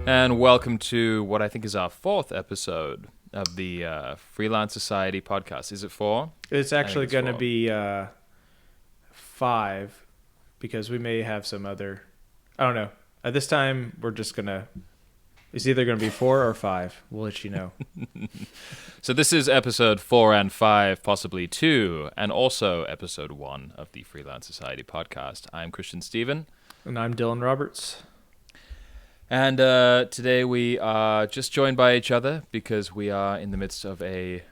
And welcome to what I think is our fourth episode of the Freelance Society Podcast. Is it four? It's actually going to four. be 5 because we may have some other. I don't know. At this time, we're just going to. It's either going to be 4 or 5. We'll let you know. So this is episode 4 and 5, possibly 2, and also episode 1 of the Freelance Society Podcast. I'm Christian Stephen. And I'm Dylan Roberts. And today we are just joined by each other because we are in the midst of a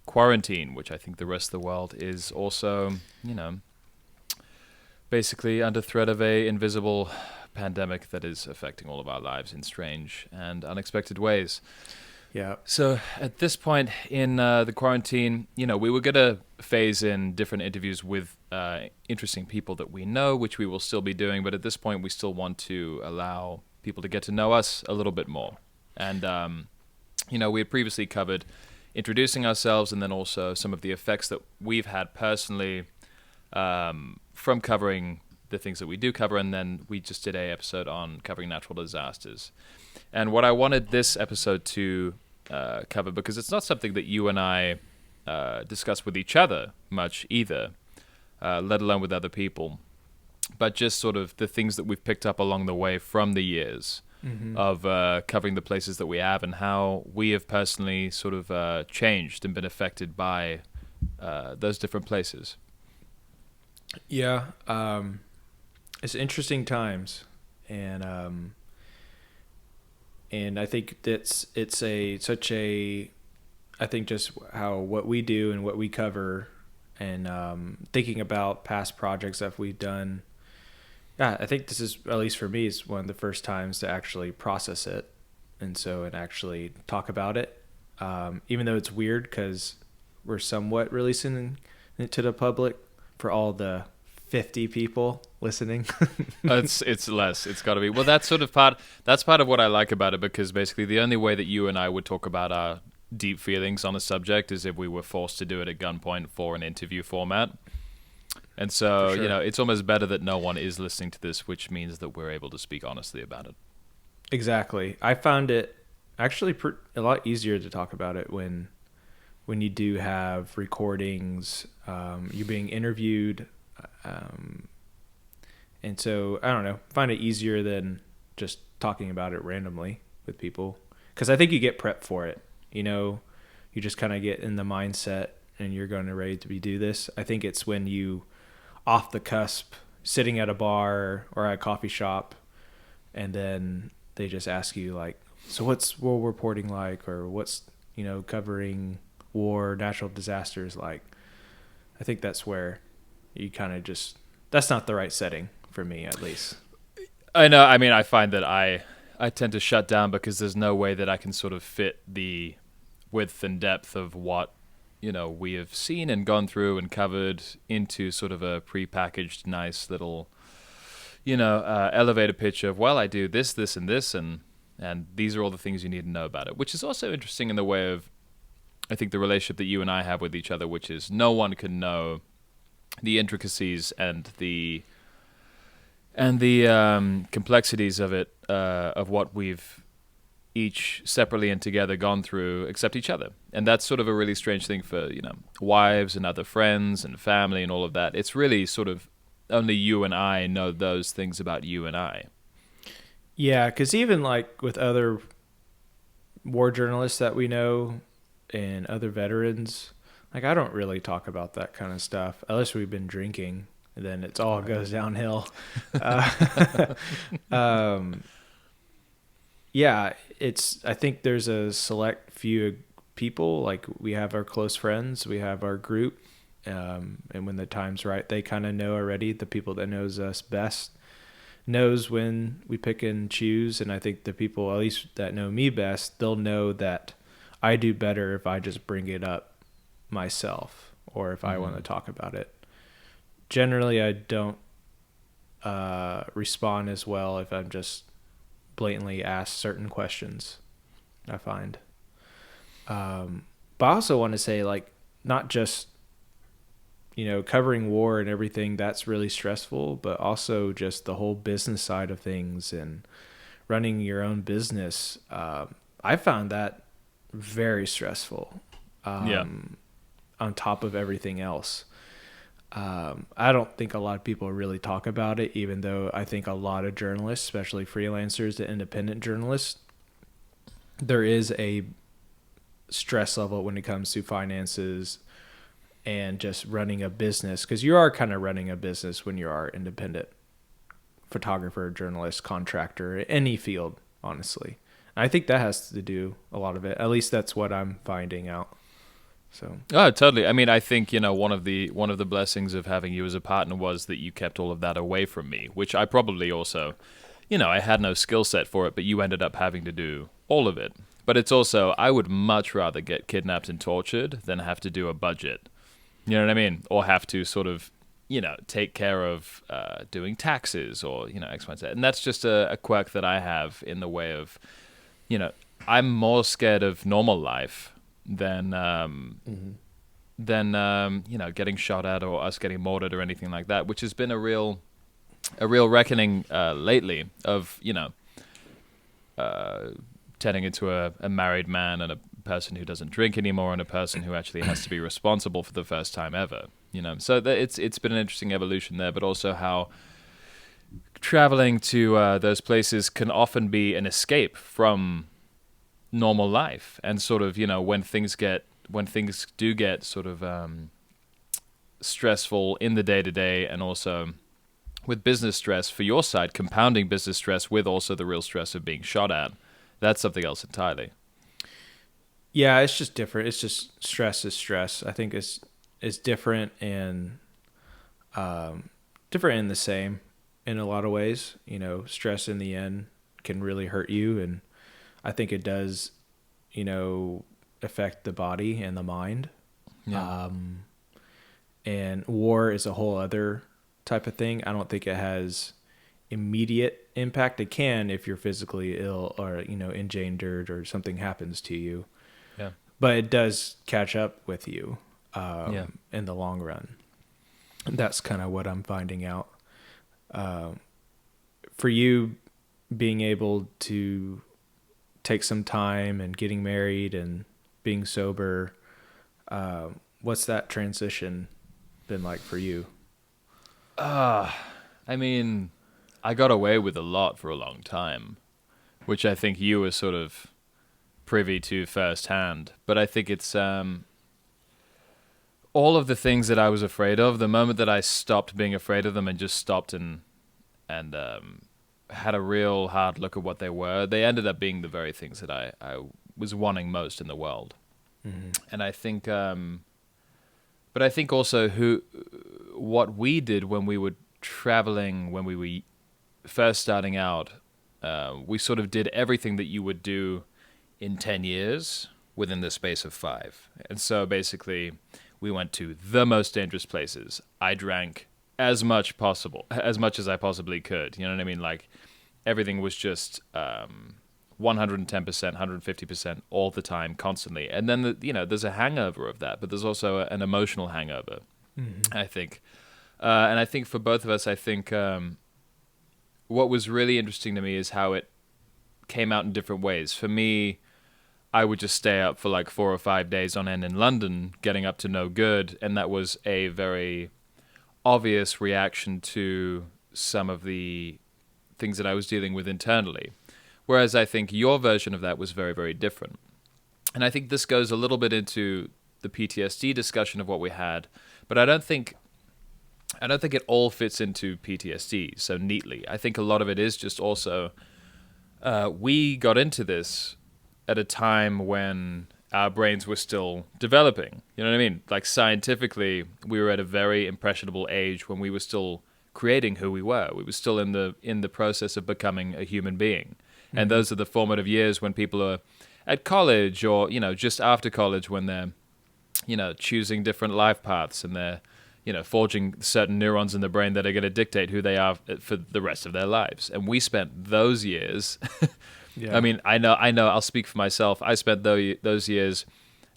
quarantine, which I think the rest of the world is also, basically under threat of a invisible pandemic that is affecting all of our lives in strange and unexpected ways. Yeah. So at this point in the quarantine, we were going to phase in different interviews with interesting people that we know, which we will still be doing. But at this point, we still want to allow people to get to know us a little bit more. And, we had previously covered introducing ourselves and then also some of the effects that we've had personally from covering the things that we do cover. And then we just did an episode on covering natural disasters. And what I wanted this episode to cover, because it's not something that you and I discuss with each other much either, let alone with other people, but just sort of the things that we've picked up along the way from the years of covering the places that we have and how we have personally sort of changed and been affected by those different places. Yeah. It's interesting times. And I think I think just how what we do and what we cover and thinking about past projects that we've done. Yeah, I think this is, at least for me, is one of the first times to actually process it and actually talk about it. Even though it's weird because we're somewhat releasing it to the public for all the 50 people listening. It's less. It's got to be. Well, that's part of what I like about it, because basically the only way that you and I would talk about our deep feelings on a subject is if we were forced to do it at gunpoint for an interview format. And so, Sure. it's almost better that no one is listening to this, which means that we're able to speak honestly about it. Exactly. I found it actually a lot easier to talk about it when you do have recordings, you're being interviewed. And so, I don't know, find it easier than just talking about it randomly with people. Because I think you get prepped for it. You just kind of get in the mindset and you're going to ready to do this. I think it's when you, off the cusp, sitting at a bar or at a coffee shop, and then they just ask you, like, so what's war reporting like? Or what's, covering war, natural disasters like? I think that's where you kind of just, that's not the right setting for me, at least. I know. I mean, I find that I tend to shut down because there's no way that I can sort of fit the width and depth of what, we have seen and gone through and covered into sort of a prepackaged, nice little, elevator pitch of, well, I do this, this, and this, and these are all the things you need to know about it, which is also interesting in the way of, I think, the relationship that you and I have with each other, which is no one can know the intricacies and the complexities of it, of what we've each separately and together gone through, except each other. And that's sort of a really strange thing for, wives and other friends and family and all of that. It's really sort of only you and I know those things about you and I. Yeah, because even like with other war journalists that we know and other veterans, like, I don't really talk about that kind of stuff unless we've been drinking, and then it's all goes downhill. Yeah, I think there's a select few people, like we have our close friends, we have our group, and when the time's right, they kind of know already. The people that knows us best knows when we pick and choose, and I think the people, at least that know me best, they'll know that I do better if I just bring it up myself or if I want to talk about it. Generally, I don't respond as well if I'm just blatantly asked certain questions, I find. But I also want to say, like, not just, covering war and everything, that's really stressful, but also just the whole business side of things and running your own business, I found that very stressful. Yeah. On top of everything else. I don't think a lot of people really talk about it, even though I think a lot of journalists, especially freelancers and independent journalists, there is a stress level when it comes to finances and just running a business, because you are kind of running a business when you are independent photographer, journalist, contractor, any field, honestly. I think that has to do a lot of it. At least that's what I'm finding out. So. Oh, totally. I mean, I think, one of the blessings of having you as a partner was that you kept all of that away from me, which I probably also, I had no skill set for it, but you ended up having to do all of it. But it's also, I would much rather get kidnapped and tortured than have to do a budget. You know what I mean? Or have to sort of, take care of doing taxes or, X, Y, Z. And that's just a quirk that I have in the way of, I'm more scared of normal life than getting shot at or us getting murdered or anything like that, which has been a real reckoning lately of turning into a married man and a person who doesn't drink anymore and a person who actually has to be responsible for the first time ever. So it's been an interesting evolution there, but also how traveling to those places can often be an escape from normal life, and sort of when things do get sort of stressful in the day-to-day, and also with business stress for your side, compounding business stress with also the real stress of being shot at, that's something else entirely. Yeah, it's just different. It's just stress is stress. I think it's different and different and the same in a lot of ways. Stress in the end can really hurt you, and I think it does, affect the body and the mind. Yeah. And war is a whole other type of thing. I don't think it has immediate impact. It can if you're physically ill or, endangered or something happens to you. Yeah. But it does catch up with you in the long run. And that's kind of what I'm finding out. For you being able to take some time and getting married and being sober, what's that transition been like for you? I mean, I got away with a lot for a long time, which I think you were sort of privy to firsthand. But I think it's all of the things that I was afraid of, the moment that I stopped being afraid of them and just stopped and had a real hard look at what they were, they ended up being the very things that I was wanting most in the world. Mm-hmm. And I think, but I think also what we did when we were traveling, when we were first starting out, we sort of did everything that you would do in 10 years within the space of 5. And so basically we went to the most dangerous places. I drank as much as I possibly could. You know what I mean? Like, everything was just 110%, 150% all the time, constantly. And then, there's a hangover of that, but there's also an emotional hangover, I think. And I think for both of us, what was really interesting to me is how it came out in different ways. For me, I would just stay up for like 4 or 5 days on end in London, getting up to no good. And that was a very obvious reaction to some of the things that I was dealing with internally. Whereas I think your version of that was very, very different. And I think this goes a little bit into the PTSD discussion of what we had, but I don't think it all fits into PTSD so neatly. I think a lot of it is just also, we got into this at a time when our brains were still developing. You know what I mean? Like, scientifically, we were at a very impressionable age when we were still creating who we were. We were still in the process of becoming a human being. Mm-hmm. And those are the formative years when people are at college or, just after college, when they're, choosing different life paths and they're, forging certain neurons in the brain that are going to dictate who they are for the rest of their lives. And we spent those years... Yeah. I mean, I know. I'll speak for myself. I spent those years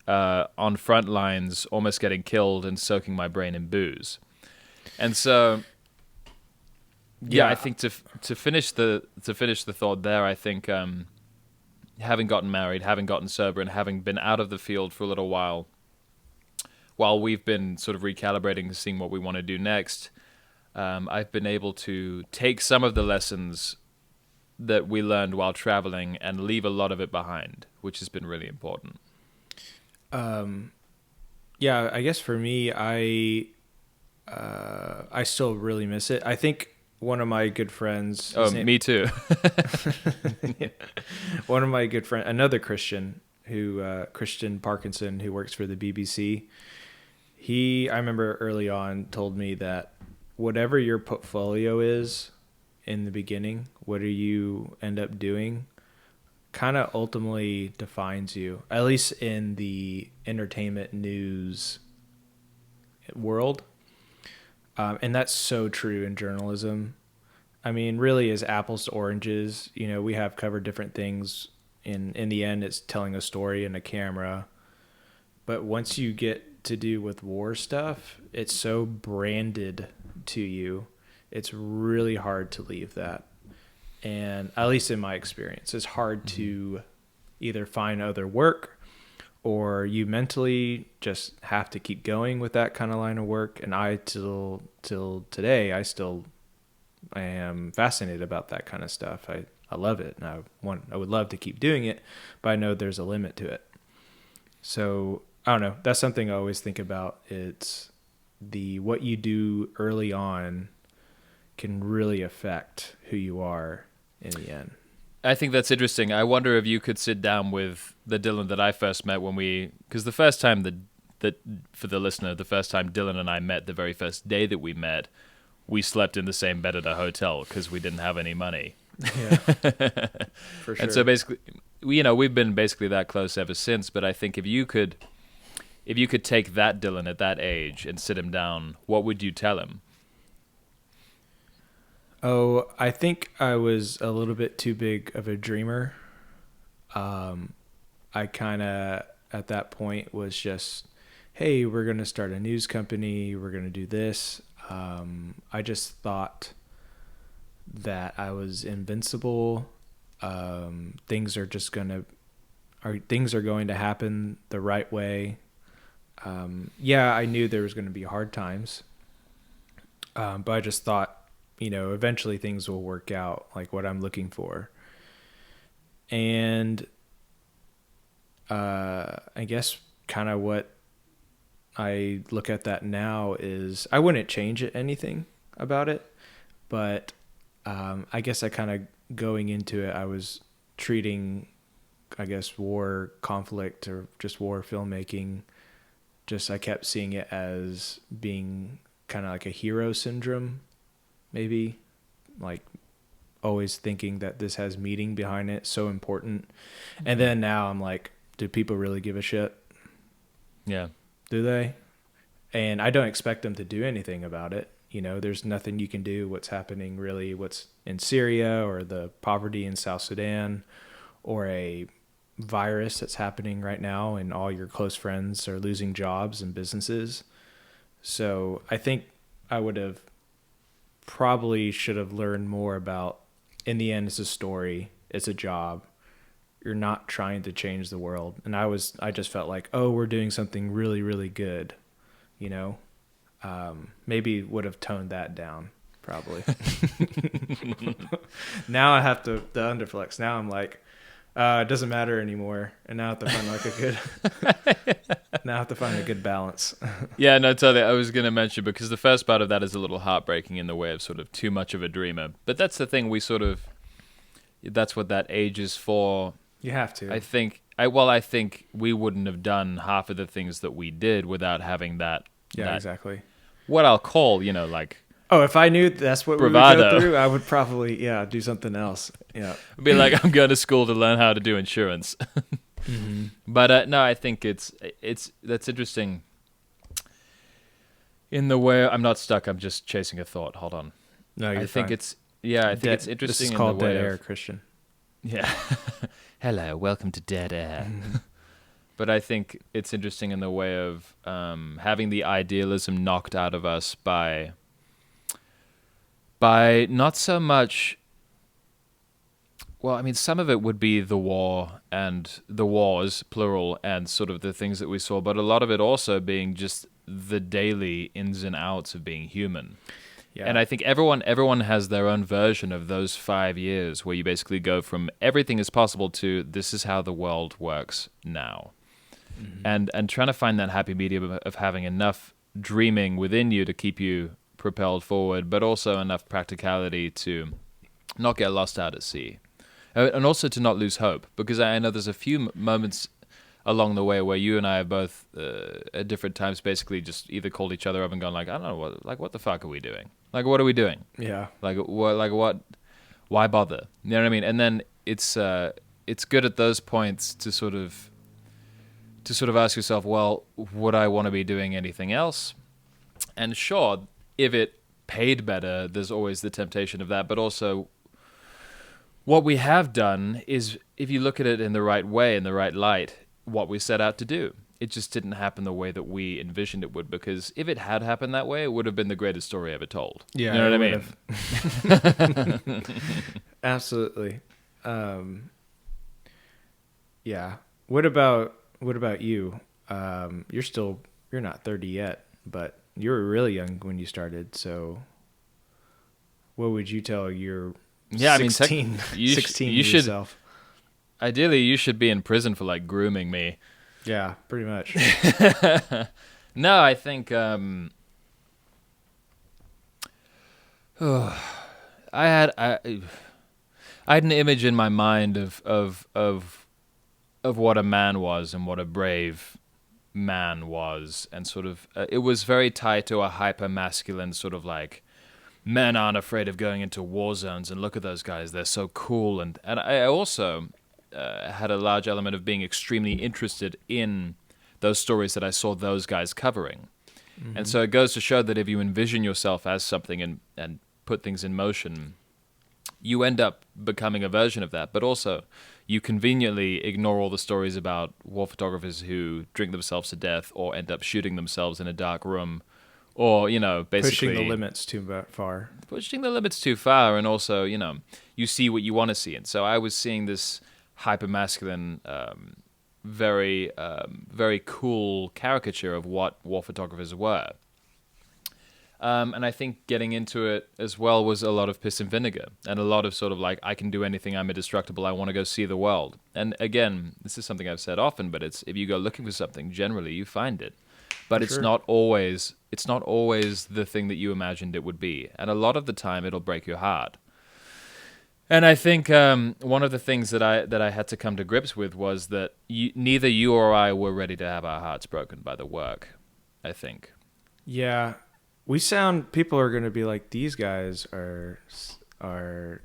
on front lines, almost getting killed and soaking my brain in booze. And so I think to finish the thought there, I think having gotten married, having gotten sober, and having been out of the field for a little while we've been sort of recalibrating and seeing what we want to do next, I've been able to take some of the lessons that we learned while traveling and leave a lot of it behind, which has been really important. Yeah, I guess for me, I still really miss it. I think one of my good friends. Me too. Yeah. One of my good friends, another Christian, Christian Parkinson, who works for the BBC. I remember early on, told me that whatever your portfolio is in the beginning, what do you end up doing, kind of ultimately defines you, at least in the entertainment news world. And that's so true in journalism. I mean, really, as apples to oranges, we have covered different things. In the end, it's telling a story and a camera. But once you get to do with war stuff, it's so branded to you. It's really hard to leave that. And at least in my experience, it's hard to either find other work, or you mentally just have to keep going with that kind of line of work. And I till today, I am fascinated about that kind of stuff. I love it, and I would love to keep doing it, but I know there's a limit to it. So I don't know. That's something I always think about. It's what you do early on can really affect who you are in the end. I think that's interesting. I wonder if you could sit down with the Dylan that I first met because the first time that for the listener, the first time Dylan and I met, the very first day that we met, we slept in the same bed at a hotel because we didn't have any money. Yeah, for sure. And so basically, we've been basically that close ever since. But I think if you could take that Dylan at that age and sit him down, what would you tell him? Oh, I think I was a little bit too big of a dreamer. I kind of, at that point, was just, hey, we're going to start a news company. We're going to do this. I just thought that I was invincible. Things are going to happen the right way. I knew there was going to be hard times. But I just thought, eventually things will work out, like what I'm looking for. And I guess kind of what I look at that now is I wouldn't change anything about it, but I guess I kind of going into it, I was treating, I guess, war conflict or just war filmmaking. I kept seeing it as being kind of like a hero syndrome, maybe, like always thinking that this has meaning behind it, so important. And then now I'm like, do people really give a shit? Yeah. Do they? And I don't expect them to do anything about it. There's nothing you can do. What's happening really, what's in Syria or the poverty in South Sudan or a virus that's happening right now and all your close friends are losing jobs and businesses. So I think I should have learned more about, in the end, it's a story, it's a job. You're not trying to change the world. And I just felt like, oh, we're doing something really, really good, maybe would have toned that down probably. Now I have to, the underflex. Now I'm like, it doesn't matter anymore. And now I have to find a good balance. Yeah, no, totally. I was going to mention, because the first part of that is a little heartbreaking in the way of sort of too much of a dreamer. But that's the thing, that's what that age is for. You have to. I think we wouldn't have done half of the things that we did without having that. Yeah, exactly. What I'll call, like. Oh, if I knew that's what bravado. We would go through, I would probably, do something else. Yeah. Be like, I'm going to school to learn how to do insurance. Mm-hmm. But no, I think that's interesting. In the way, I'm not stuck. I'm just chasing a thought. Hold on. No, you're fine. It's interesting. This is called dead air, Christian. Yeah. Hello, welcome to Dead Air. But I think it's interesting in the way of having the idealism knocked out of us by by not so much. Well, I mean, some of it would be the war and the wars, plural, and sort of the things that we saw, but a lot of it also being just the daily ins and outs of being human. Yeah. And I think everyone has their own version of those 5 years where you basically go from everything is possible to this is how the world works now. Mm-hmm. And trying to find that happy medium of having enough dreaming within you to keep you propelled forward, but also enough practicality to not get lost out at sea. And also to not lose hope, because I know there's a few moments along the way where you and I have both at different times basically just either called each other up and gone like, I don't know, what the fuck are we doing? Like, what are we doing? Yeah. Like what? Why bother? You know what I mean? And then it's good at those points to sort of ask yourself, well, would I want to be doing anything else? And sure, if it paid better, there's always the temptation of that, but also what we have done is, if you look at it in the right way, in the right light, what we set out to do. It just didn't happen the way that we envisioned it would, because if it had happened that way, it would have been the greatest story ever told. Yeah, you know what I mean? Absolutely. Yeah. What about you? You're not 30 yet, but you were really young when you started. So what would you tell your 16 yourself? Ideally, you should be in prison for like grooming me. Yeah, pretty much. No, I think I had an image in my mind of what a man was and what a brave man was, and sort of it was very tied to a hypermasculine sort of like, men aren't afraid of going into war zones, and look at those guys, they're so cool. And I also had a large element of being extremely interested in those stories that I saw those guys covering. Mm-hmm. And so it goes to show that if you envision yourself as something and put things in motion, you end up becoming a version of that. But also, you conveniently ignore all the stories about war photographers who drink themselves to death or end up shooting themselves in a dark room, or, basically pushing the limits too far. Pushing the limits too far, and also, you see what you want to see. And so I was seeing this hypermasculine, very, very cool caricature of what war photographers were. And I think getting into it as well was a lot of piss and vinegar, and a lot of sort of like, I can do anything, I'm indestructible, I want to go see the world. And again, this is something I've said often, but it's, if you go looking for something, generally you find it. But it's not always the thing that you imagined it would be. And a lot of the time it'll break your heart. And I think one of the things that I had to come to grips with was that neither you or I were ready to have our hearts broken by the work, I think. Yeah. People are going to be like, these guys are we're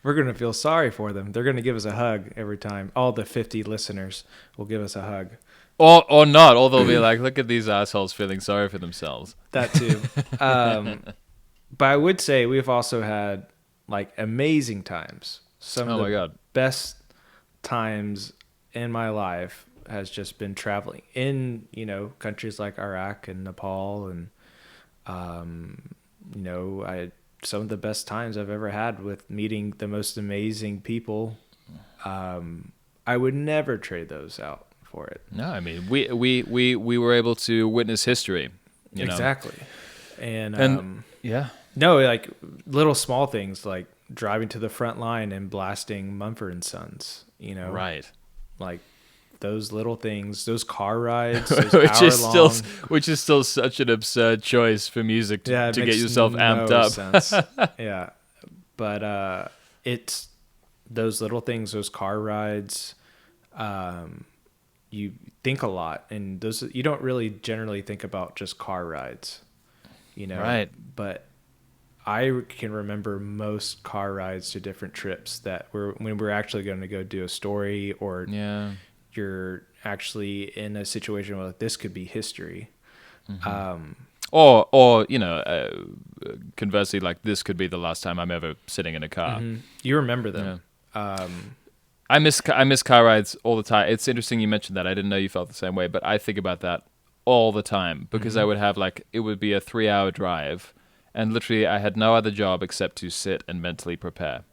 going to feel sorry for them. They're going to give us a hug every time. All the 50 listeners will give us a hug. Or not, or they'll be like, look at these assholes feeling sorry for themselves. That too. But I would say we've also had like amazing times. Some of the best times in my life has just been traveling in, countries like Iraq and Nepal, and some of the best times I've ever had with meeting the most amazing people. I would never trade those out for it. No, I mean, we were able to witness history. Exactly. And yeah. No, like little small things like driving to the front line and blasting Mumford & Sons, Right. Like those little things, those car rides, those which is still such an absurd choice for music to get yourself amped up. Sense. Yeah. But it's those little things, those car rides, you think a lot, and those, you don't really generally think about just car rides, Right. But I can remember most car rides to different trips that were when we're actually going to go do a story, or you're actually in a situation where this could be history. Mm-hmm. Or conversely, like, this could be the last time I'm ever sitting in a car. Mm-hmm. You remember them. Yeah. I miss car rides all the time. It's interesting you mentioned that. I didn't know you felt the same way, but I think about that all the time, because I would have it would be a 3-hour drive, And literally, I had no other job except to sit and mentally prepare.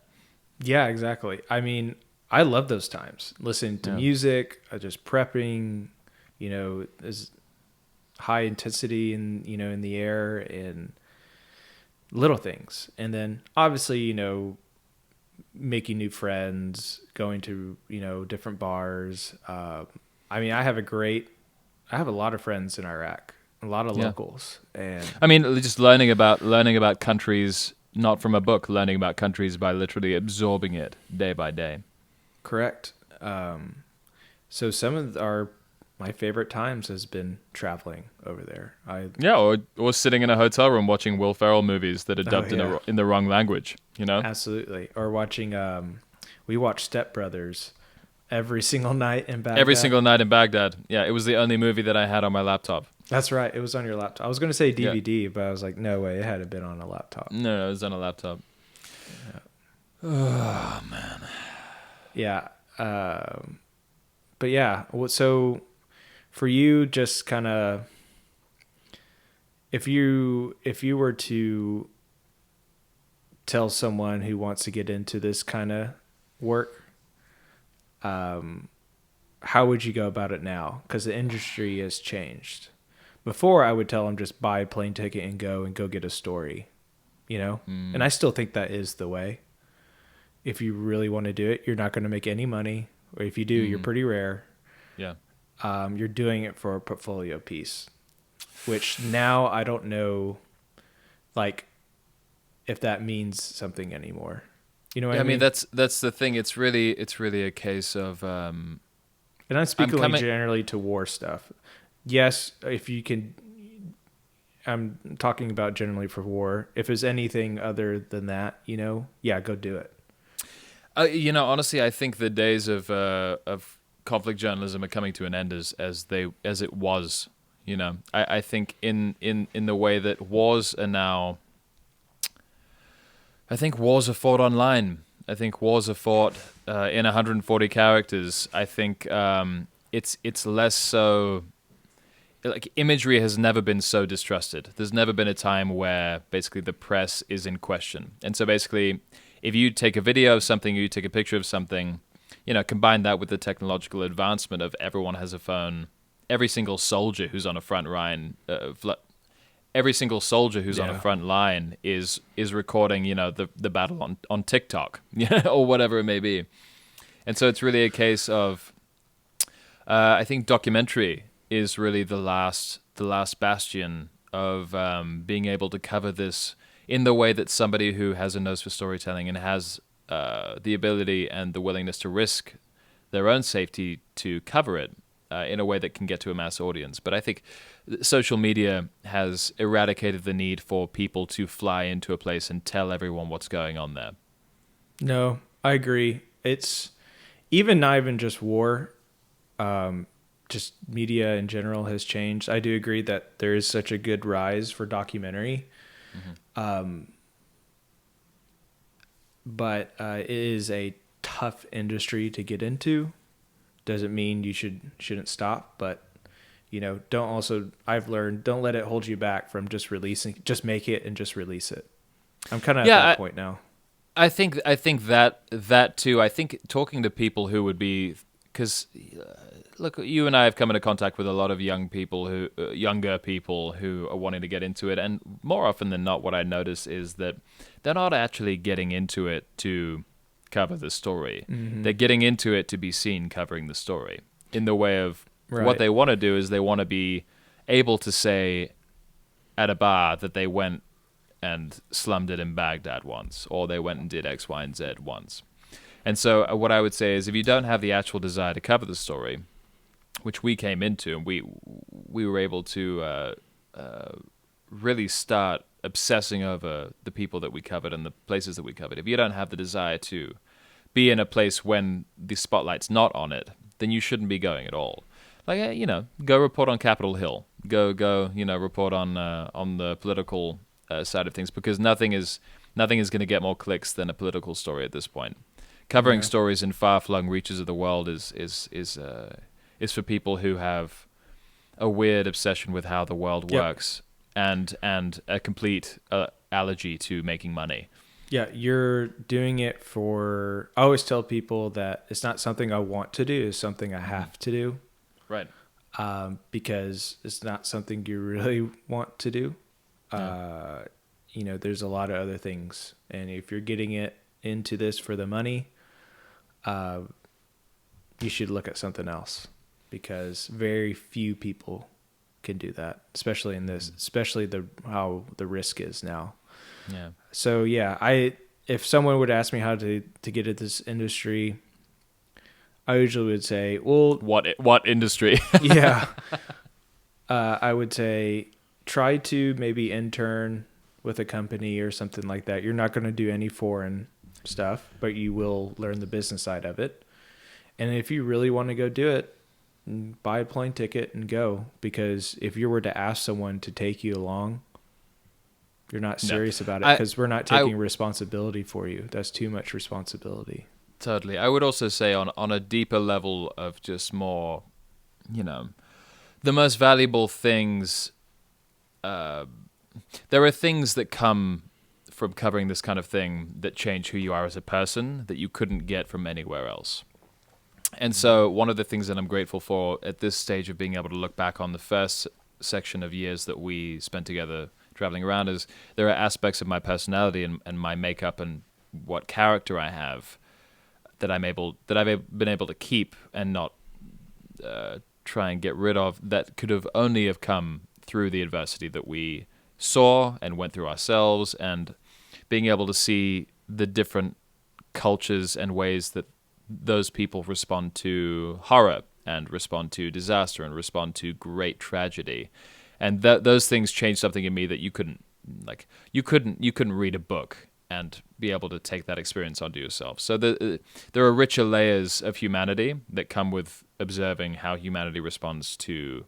Yeah, exactly. I mean, I love those times. Listening to music, just prepping, there's high intensity in the air and little things. And then obviously, making new friends, going to, different bars. I mean, I have a lot of friends in Iraq, a lot of locals. And I mean, just learning about countries, not from a book, learning about countries by literally absorbing it day by day. correct. So some of my favorite times has been traveling over there. Or sitting in a hotel room watching Will Ferrell movies that are dubbed in the wrong language, Absolutely. Or watching, we watched Step Brothers every single night in Baghdad. Every single night in Baghdad. Yeah, it was the only movie that I had on my laptop. That's right. It was on your laptop. I was going to say DVD, but I was like, no way. It had to been on a laptop. No, it was on a laptop. Yeah. Oh, man. Yeah. But yeah, so for you, just kind of, if you were to tell someone who wants to get into this kind of work, how would you go about it now? Because the industry has changed. Before, I would tell them just buy a plane ticket and go get a story, And I still think that is the way. If you really want to do it, you're not going to make any money. Or if you do, you're pretty rare. Yeah. You're doing it for a portfolio piece, which now I don't know, like, if that means something anymore. You know what I mean? That's the thing. It's really a case of. And I'm speaking generally to war stuff. Yes, if you can. I'm talking about generally for war. If there's anything other than that, go do it. Honestly, I think the days of conflict journalism are coming to an end as it was. I think in the way that wars are now. I think wars are fought online. I think wars are fought in 140 characters. I think it's less so. Like, imagery has never been so distrusted. There's never been a time where basically the press is in question. And so basically, if you take a video of something, you take a picture of something, combine that with the technological advancement of everyone has a phone. Every single soldier who's on a front line, every single soldier who's on a front line is recording, the battle on TikTok, or whatever it may be. And so it's really a case of, I think documentary is really the last bastion of being able to cover this in the way that somebody who has a nose for storytelling and has the ability and the willingness to risk their own safety to cover it in a way that can get to a mass audience. But I think social media has eradicated the need for people to fly into a place and tell everyone what's going on there. No, I agree. It's not even just war. Just media in general has changed. I do agree that there is such a good rise for documentary. But it is a tough industry to get into. Doesn't mean you shouldn't stop, but I've learned, don't let it hold you back from just make it and just release it. I'm kind of at that point now. I think that too. I think talking to people who would be, because look, you and I have come into contact with a lot of younger people who are wanting to get into it, and more often than not, what I notice is that they're not actually getting into it to cover the story. Mm-hmm. They're getting into it to be seen covering the story. In the way of what they want to do is they want to be able to say at a bar that they went and slummed it in Baghdad once, or they went and did X, Y, and Z once. And so what I would say is, if you don't have the actual desire to cover the story, which we came into, and we were able to really start obsessing over the people that we covered and the places that we covered. If you don't have the desire to be in a place when the spotlight's not on it, then you shouldn't be going at all. Like, go report on Capitol Hill. Go, report on the political side of things, because nothing is going to get more clicks than a political story at this point. Covering stories in far-flung reaches of the world is for people who have a weird obsession with how the world works, and a complete allergy to making money. Yeah, you're doing it for. I always tell people that it's not something I want to do; it's something I have to do. Right. Because it's not something you really want to do. Yeah. There's a lot of other things, and if you're getting it into this for the money, you should look at something else, because very few people can do that, especially in this, especially how the risk is now. Yeah. So yeah, if someone would ask me how to get into this industry, I usually would say, well, what industry? yeah, I would say try to maybe intern with a company or something like that. You're not going to do any foreign stuff, but you will learn the business side of it. And if you really want to go do it, buy a plane ticket and go, because if you were to ask someone to take you along, you're not serious about it, because we're not taking responsibility for you. That's too much responsibility. Totally. I would also say on a deeper level of just more, the most valuable things, there are things that come from covering this kind of thing that change who you are as a person that you couldn't get from anywhere else. And so one of the things that I'm grateful for at this stage of being able to look back on the first section of years that we spent together traveling around is there are aspects of my personality and my makeup and what character I have that I've been able to keep and not try and get rid of, that could have only have come through the adversity that we saw and went through ourselves, and being able to see the different cultures and ways that those people respond to horror and respond to disaster and respond to great tragedy. And those things changed something in me that you couldn't read a book and be able to take that experience onto yourself. So there are richer layers of humanity that come with observing how humanity responds to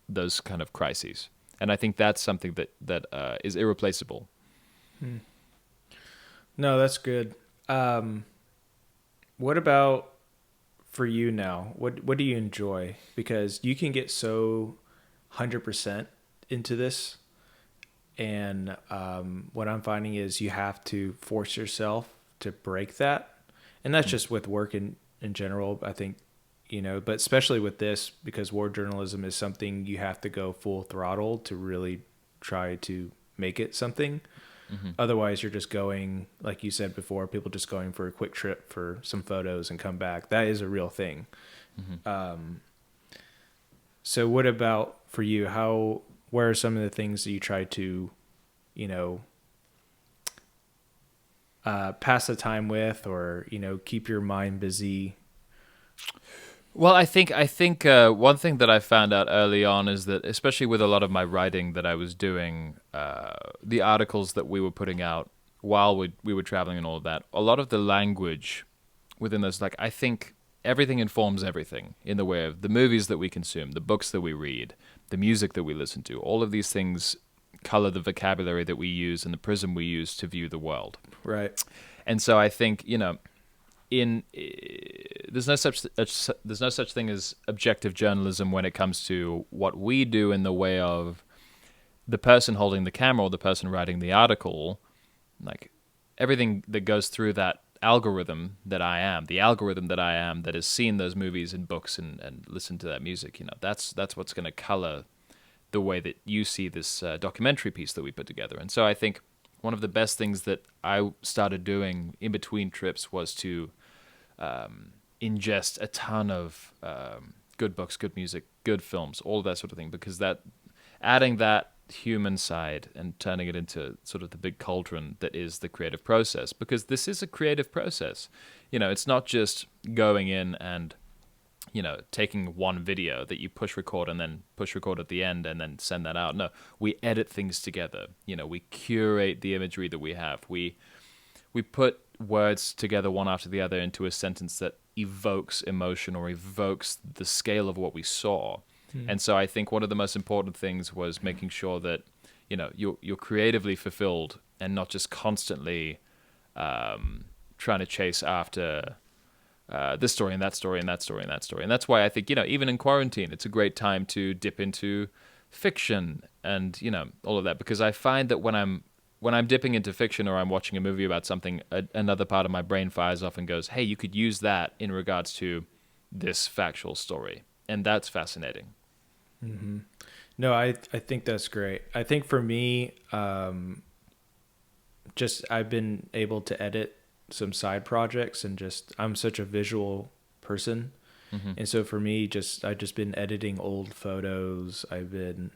those kind of crises. And I think that's something that is irreplaceable. No, that's good. What about for you now? What do you enjoy? Because you can get so 100% into this. And what I'm finding is you have to force yourself to break that. And that's just with work in general, I think, but especially with this, because war journalism is something you have to go full throttle to really try to make it something. Mm-hmm. Otherwise, you're just going, like you said before, people just going for a quick trip for some photos and come back. That is a real thing. Mm-hmm. So what about for you? Where are some of the things that you try to, pass the time with, or, keep your mind busy? Well, I think one thing that I found out early on is that, especially with a lot of my writing that I was doing, the articles that we were putting out while we were traveling and all of that, a lot of the language within those, I think everything informs everything in the way of the movies that we consume, the books that we read, the music that we listen to. All of these things color the vocabulary that we use and the prism we use to view the world. Right. And so I think, there's no such thing as objective journalism when it comes to what we do in the way of the person holding the camera or the person writing the article. Everything that goes through that algorithm that I am that has seen those movies and books and listened to that music, that's what's going to color the way that you see this documentary piece that we put together. And so I think one of the best things that I started doing in between trips was to ingest a ton of good books, good music, good films, all of that sort of thing, because that adding that human side and turning it into sort of the big cauldron that is the creative process, because this is a creative process. It's not just going in and taking one video that you push record and then push record at the end and then send that out. No, we edit things together. We curate the imagery that we have. We put words together one after the other into a sentence that evokes emotion or evokes the scale of what we saw. And so I think one of the most important things was making sure that you're creatively fulfilled and not just constantly trying to chase after this story and that story and that story and that story. And that's why I think even in quarantine, it's a great time to dip into fiction and all of that, because I find that when I'm when I'm dipping into fiction or I'm watching a movie about something, another part of my brain fires off and goes, hey, you could use that in regards to this factual story. And that's fascinating. Mm-hmm. No, I think that's great. I think for me, just I've been able to edit some side projects, and just I'm such a visual person. Mm-hmm. And so for me, I've just been editing old photos. I've been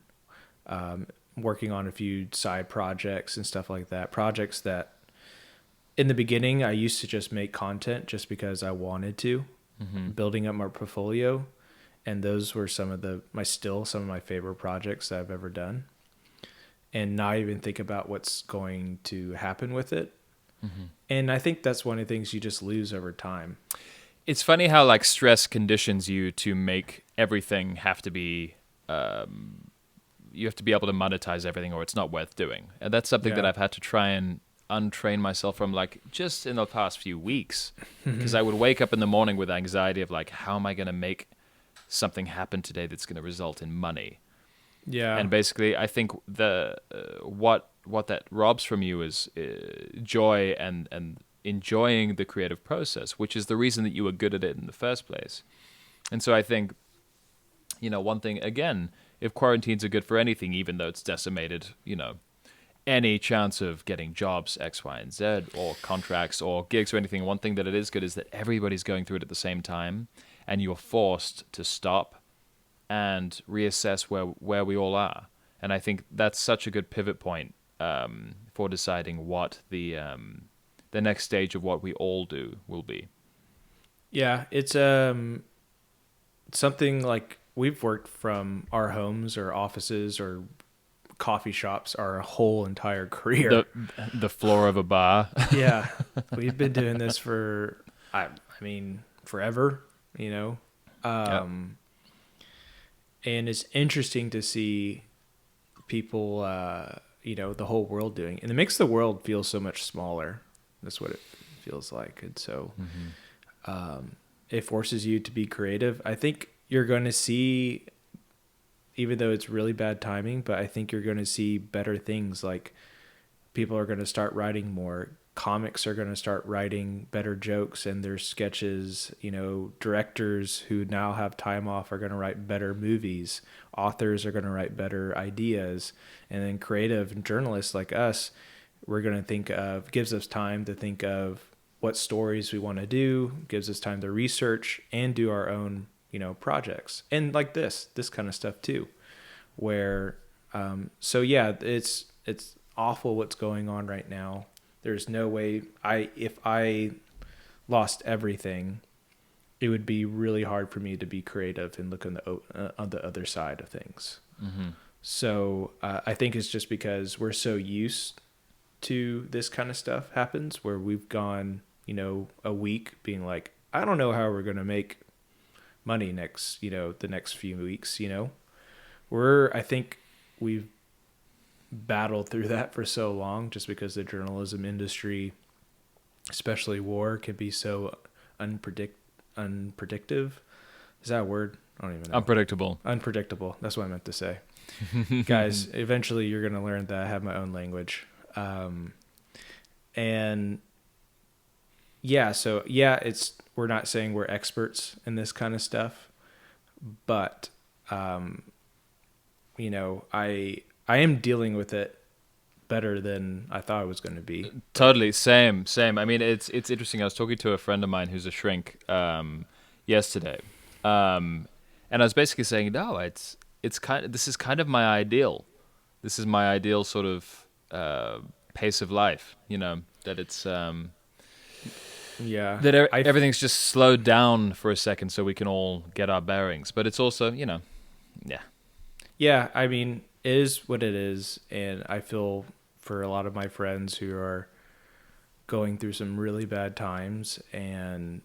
working on a few side projects and stuff like that. Projects that in the beginning I used to just make content just because I wanted to, building up my portfolio. And those were some of my favorite projects that I've ever done. And not even think about what's going to happen with it. Mm-hmm. And I think that's one of the things you just lose over time. It's funny how like stress conditions you to make everything have to be, you have to be able to monetize everything or it's not worth doing. And that's something that I've had to try and untrain myself from, like just in the past few weeks, because I would wake up in the morning with anxiety of like, how am I going to make something happen today that's going to result in money? Yeah. And basically I think the what that robs from you is joy and enjoying the creative process, which is the reason that you were good at it in the first place. And so I think, one thing, again, if quarantines are good for anything, even though it's decimated, any chance of getting jobs, X, Y, and Z, or contracts or gigs or anything, one thing that it is good is that everybody's going through it at the same time, and you're forced to stop and reassess where we all are. And I think that's such a good pivot point for deciding what the next stage of what we all do will be. Yeah, it's something like we've worked from our homes or offices or coffee shops our whole entire career. The floor of a bar. Yeah, we've been doing this for, I mean, forever, Yep. And it's interesting to see people, the whole world doing, and it makes the world feel so much smaller. That's what it feels like. And so it forces you to be creative. I think you're going to see, even though it's really bad timing, but I think you're going to see better things. Like people are going to start writing more. Comics are going to start writing better jokes and their sketches. Directors who now have time off are going to write better movies. Authors are going to write better ideas. And then creative and journalists like us, we're going to gives us time to think of what stories we want to do, gives us time to research and do our own, projects. And like this kind of stuff too, where, it's awful what's going on right now. There's no way if I lost everything, it would be really hard for me to be creative and look on the other side of things. Mm-hmm. So I think it's just because we're so used to this kind of stuff happens, where we've gone, a week being like, I don't know how we're going to make money next, the next few weeks, I think we've battled through that for so long, just because the journalism industry, especially war, can be so unpredictable. Is that a word? I don't even know. Unpredictable. That's what I meant to say. Guys, eventually you're going to learn that I have my own language. We're not saying we're experts in this kind of stuff, but, I am dealing with it better than I thought I was going to be. Totally. Same. I mean, it's interesting. I was talking to a friend of mine who's a shrink, yesterday. And I was basically saying, no, this is kind of my ideal. This is my ideal sort of, pace of life, that it's, everything's just slowed down for a second so we can all get our bearings. But it's also, yeah. Yeah, I mean, it is what it is, and I feel for a lot of my friends who are going through some really bad times, and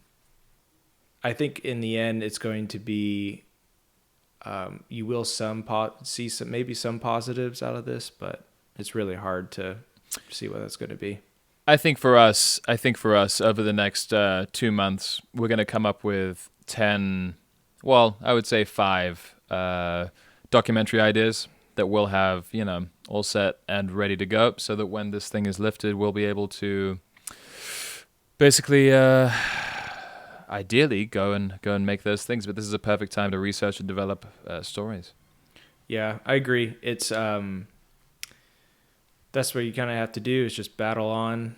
I think in the end it's going to be, you will see some positives out of this, but it's really hard to see what that's going to be. I think for us over the next 2 months, we're going to come up with 10, I would say 5 documentary ideas that we'll have, all set and ready to go, so that when this thing is lifted, we'll be able to basically, ideally, go and make those things. But this is a perfect time to research and develop stories. Yeah, I agree. It's that's what you kind of have to do, is just battle on.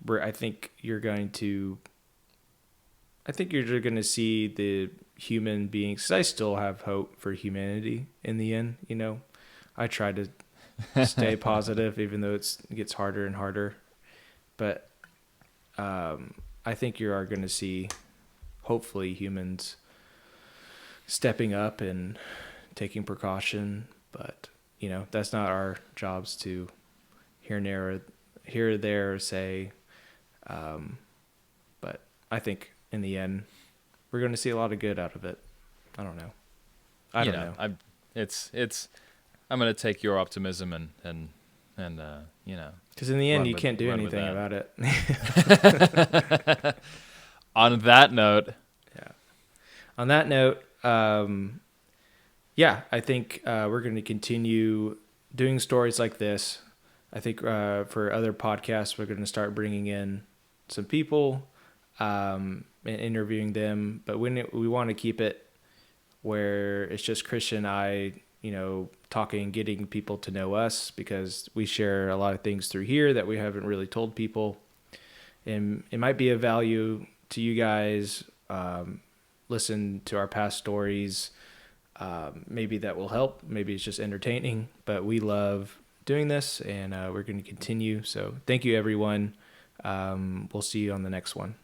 Where I think you're just going to see the human beings. 'Cause I still have hope for humanity in the end. I try to stay positive, even though it gets harder and harder. But I think you are going to see, hopefully, humans stepping up and taking precaution. But that's not our jobs to here or there say. But I think in the end, we're going to see a lot of good out of it. I don't know. I don't know. I'm going to take your optimism and because in the end, you can't do anything about it. On that note. Yeah. On that note, I think we're going to continue doing stories like this. I think for other podcasts, we're going to start bringing in some people and interviewing them. But we want to keep it where it's just Christian and I, talking, getting people to know us, because we share a lot of things through here that we haven't really told people. And it might be of value to you guys. Listen to our past stories. Maybe that will help. Maybe it's just entertaining. But we love doing this, and we're going to continue. So thank you, everyone. We'll see you on the next one.